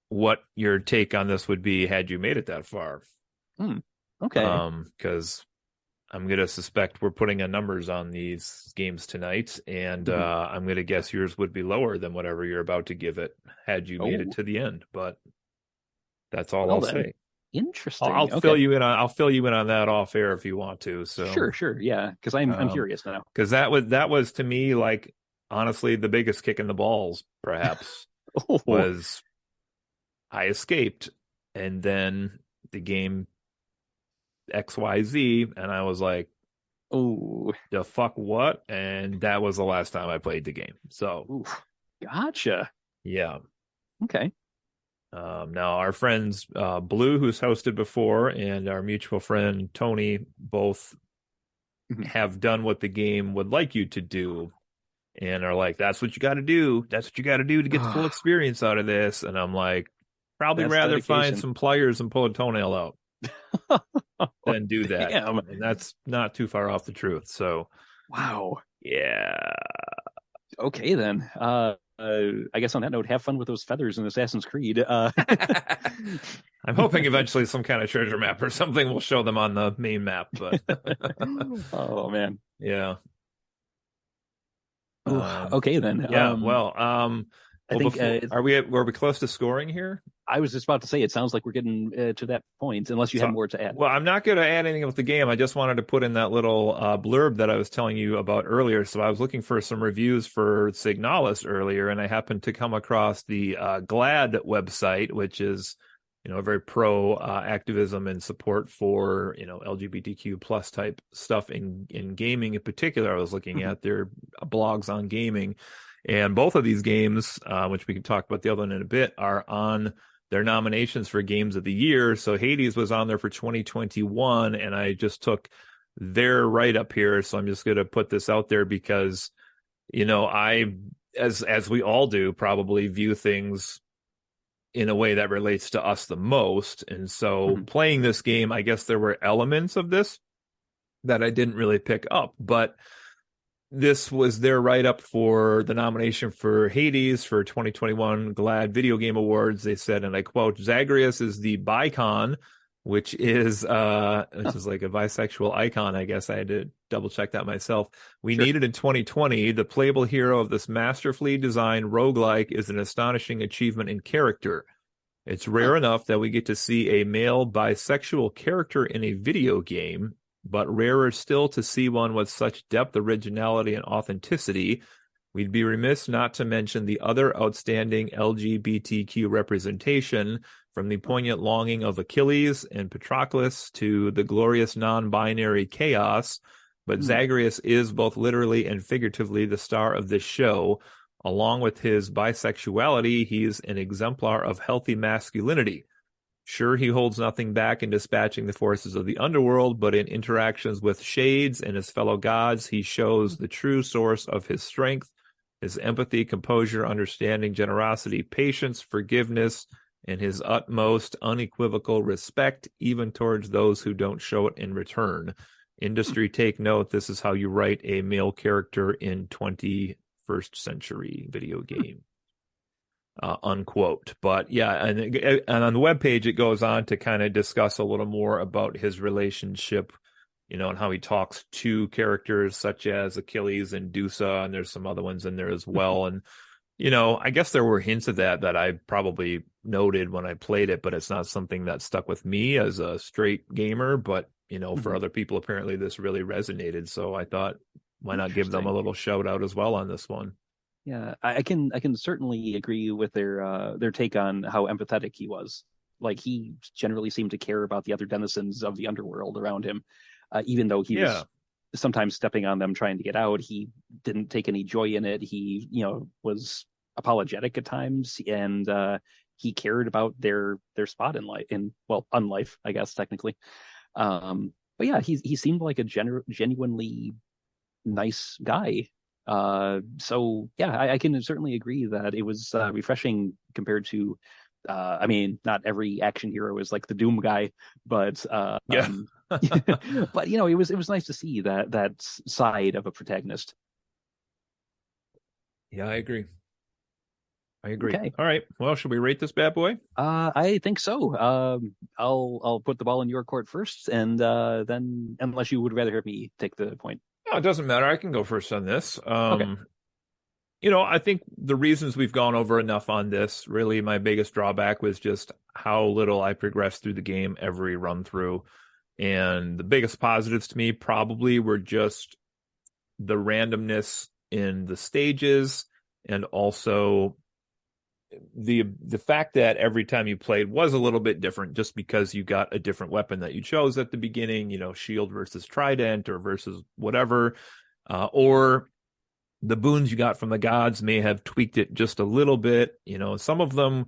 what your take on this would be had you made it that far. Hmm. Okay. Because I'm gonna suspect we're putting a numbers on these games tonight, and Mhm. I'm gonna guess yours would be lower than whatever you're about to give it had you made it Oh, to the end. But that's all well I'll then. say. I'll Interesting. fill Okay. you in on that off air if you want to. So, Sure, sure. Yeah, because I'm um, curious now. because that was to me like honestly the biggest kick in the balls, perhaps, Oh, was I escaped, and then the game XYZ, and I was like, oh, the fuck what? And that was the last time I played the game. So ooh. Gotcha. yeah. Okay. Now our friends Blue, who's hosted before, and our mutual friend Tony both Mhm. have done what the game would like you to do, and are like, "That's what you got to do. That's what you got to do to get the full Ah, experience out of this." And I'm like, probably that's rather find dedication. some pliers and pull a toenail out than do that. Damn. And that's not too far off the truth. So Wow. yeah. Okay then. I guess on that note, have fun with those feathers in Assassin's Creed. I'm hoping eventually some kind of treasure map or something will show them on the main map, but Oh man. yeah. Ooh, Um, okay then. yeah, well, I think before were we close to scoring here? I was just about to say it sounds like we're getting to that point, unless you had So, more to add. well, I'm not going to add anything with the game. I just wanted to put in that little blurb that I was telling you about earlier. So I was looking for some reviews for Signalis earlier, and I happened to come across the GLAD website, which is, a very pro activism and support for, LGBTQ plus type stuff in gaming in particular. I was looking Mhm. at their blogs on gaming, and both of these games, which we can talk about the other one in a bit, are on their nominations for games of the year. So Hades was on there for 2021, and I just took their write up here. So I'm just going to put this out there because, I, as we all do, probably view things in a way that relates to us the most. And so Mhm. playing this game, I guess there were elements of this that I didn't really pick up, but this was their write up for the nomination for Hades for 2021 GLAD Video Game Awards. They said, and I quote, Zagreus is the bicon, which is like a bisexual icon. I guess I had to double check that myself. We Sure. needed in 2020. The playable hero of this masterfully designed roguelike is an astonishing achievement in character. It's Huh. rare enough that we get to see a male bisexual character in a video game, but rarer still to see one with such depth, originality, and authenticity. We'd be remiss not to mention the other outstanding LGBTQ representation, from the poignant longing of Achilles and Patroclus to the glorious non-binary chaos. But Hmm. Zagreus is both literally and figuratively the star of this show. Along with his bisexuality, he's an exemplar of healthy masculinity. Sure, he holds nothing back in dispatching the forces of the underworld, but in interactions with Shades and his fellow gods, he shows the true source of his strength, his empathy, composure, understanding, generosity, patience, forgiveness, and his utmost unequivocal respect, even towards those who don't show it in return. Hmm. Industry, take note. This is how you write a male character in 21st century video Hmm. game, unquote. But yeah, and on the webpage, it goes on to kind of discuss a little more about his relationship, and how he talks to characters such as Achilles and Dusa, and there's some other ones in there as well. And, I guess there were hints of that I probably noted when I played it, but it's not something that stuck with me as a straight gamer. But, for Mhm. other people, apparently this really resonated. So I thought, why not give them a Interesting. little shout out as well on this one? Yeah, I can certainly agree with their take on how empathetic he was. Like he generally seemed to care about the other denizens of the underworld around him, even though he Yeah. was sometimes stepping on them trying to get out. He didn't take any joy in it. He, was apologetic at times, and he cared about their spot in life, in well, unlife, I guess technically. But yeah, he seemed like a genuinely nice guy. So yeah, I can certainly agree that it was refreshing compared to, I mean, not every action hero is like the Doom guy, but Yeah. but it was nice to see that side of a protagonist. Yeah, I agree. I agree. Okay, All right. Well, should we rate this bad boy? I think so. I'll put the ball in your court first, and then unless you would rather have me take the point. No, it doesn't matter. I can go first on this. Okay. I think the reasons we've gone over enough on this, really my biggest drawback was just how little I progressed through the game every run through. And the biggest positives to me probably were just the randomness in the stages, and also the fact that every time you played was a little bit different just because you got a different weapon that you chose at the beginning, shield versus trident or versus whatever, or the boons you got from the gods may have tweaked it just a little bit. Some of them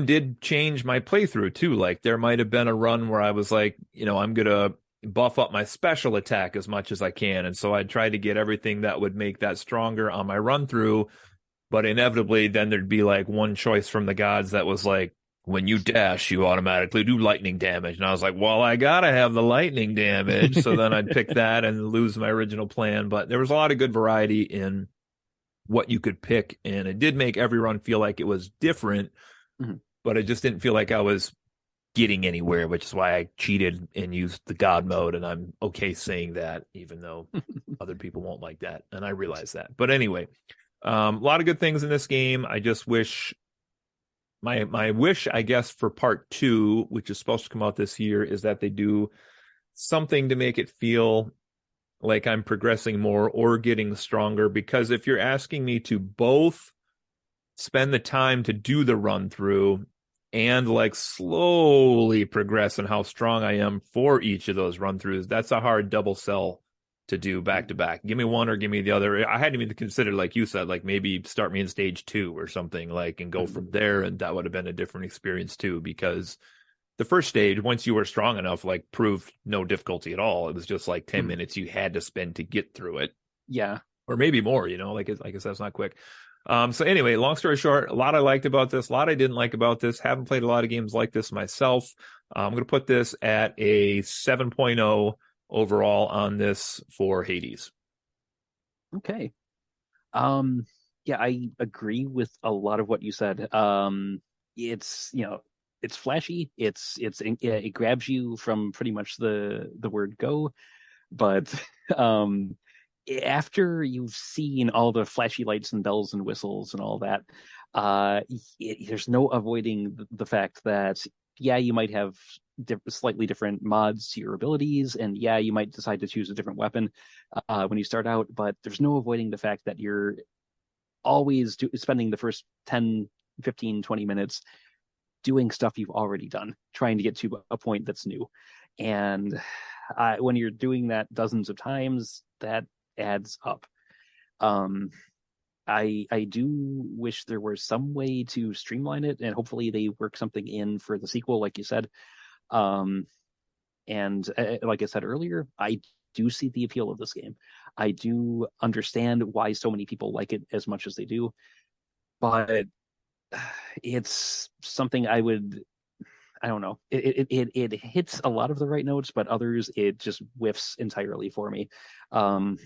did change my playthrough too. Like there might have been a run where I was like, I'm gonna buff up my special attack as much as I can, and so I tried to get everything that would make that stronger on my run through. But inevitably, then there'd be like one choice from the gods that was like, when you dash, you automatically do lightning damage. And I was like, well, I gotta have the lightning damage. So then I'd pick that and lose my original plan. But there was a lot of good variety in what you could pick. And it did make every run feel like it was different, Mhm. but it just didn't feel like I was getting anywhere, which is why I cheated and used the God mode. And I'm okay saying that, even though other people won't like that. And I realize that. But anyway, a lot of good things in this game. I just wish my wish, I guess, for part two, which is supposed to come out this year, is that they do something to make it feel like I'm progressing more or getting stronger. Because if you're asking me to both spend the time to do the run through and like slowly progress in how strong I am for each of those run throughs, that's a hard double sell to do back to back. Give me one or give me the other. I hadn't even considered, like you said, like maybe start me in stage 2 or something, like, and go Mhm. from there. And that would have been a different experience too, because the first stage, once you were strong enough, like proved no difficulty at all. It was just like 10 Mhm. minutes you had to spend to get through it, Yeah. or maybe more, like I said, it's not quick. So anyway, long story short, a lot I liked about this, a lot I didn't like about this. Haven't played a lot of games like this myself. I'm going to put this at a 7.0 overall on this for Hades. Okay. Um, yeah, I agree with a lot of what you said. It's flashy. It grabs you from pretty much the word go, but um, after you've seen all the flashy lights and bells and whistles and all that, uh, there's no avoiding the fact that yeah, you might have slightly different mods to your abilities, and yeah, you might decide to choose a different weapon when you start out, but there's no avoiding the fact that you're always spending the first 10, 15, 20 minutes doing stuff you've already done, trying to get to a point that's new. And when you're doing that dozens of times, that adds up. Um, I do wish there were some way to streamline it, and hopefully they work something in for the sequel, like you said. Um, and like I said earlier, I do see the appeal of this game. I do understand why so many people like it as much as they do, but it's something I don't know. It hits a lot of the right notes, but others it just whiffs entirely for me. Um,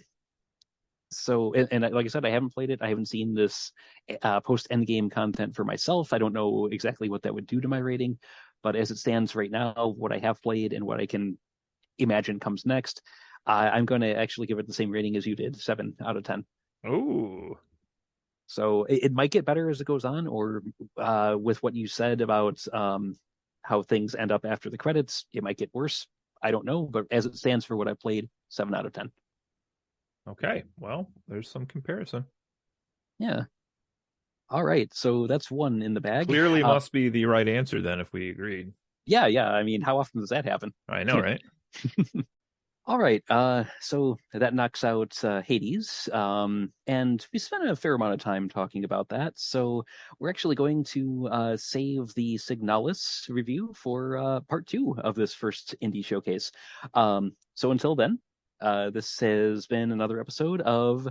and like I said, I haven't played it. I haven't seen this post end game content for myself. I don't know exactly what that would do to my rating, but as it stands right now, what I have played and what I can imagine comes next. I'm going to actually give it the same rating as you did, 7 out of 10. Oh, So it might get better as it goes on, or with what you said about how things end up after the credits, it might get worse. I don't know, but as it stands for what I played, 7 out of 10. okay. Well, there's some comparison. Yeah. All right. So that's one in the bag. Clearly must be the right answer then if we agreed. Yeah, yeah. I mean, how often does that happen? I know, right? All right. So that knocks out Hades. And we spent a fair amount of time talking about that. So we're actually going to save the Signalis review for part two of this first indie showcase. So until then, this has been another episode of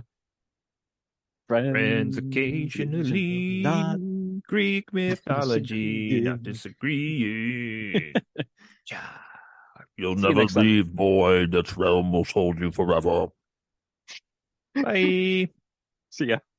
Friends Friends occasionally, Not Greek mythology, not Disagreeing. disagreeing. Yeah. You'll See you never next time. leave, boy. That realm will hold you forever. Bye. See ya.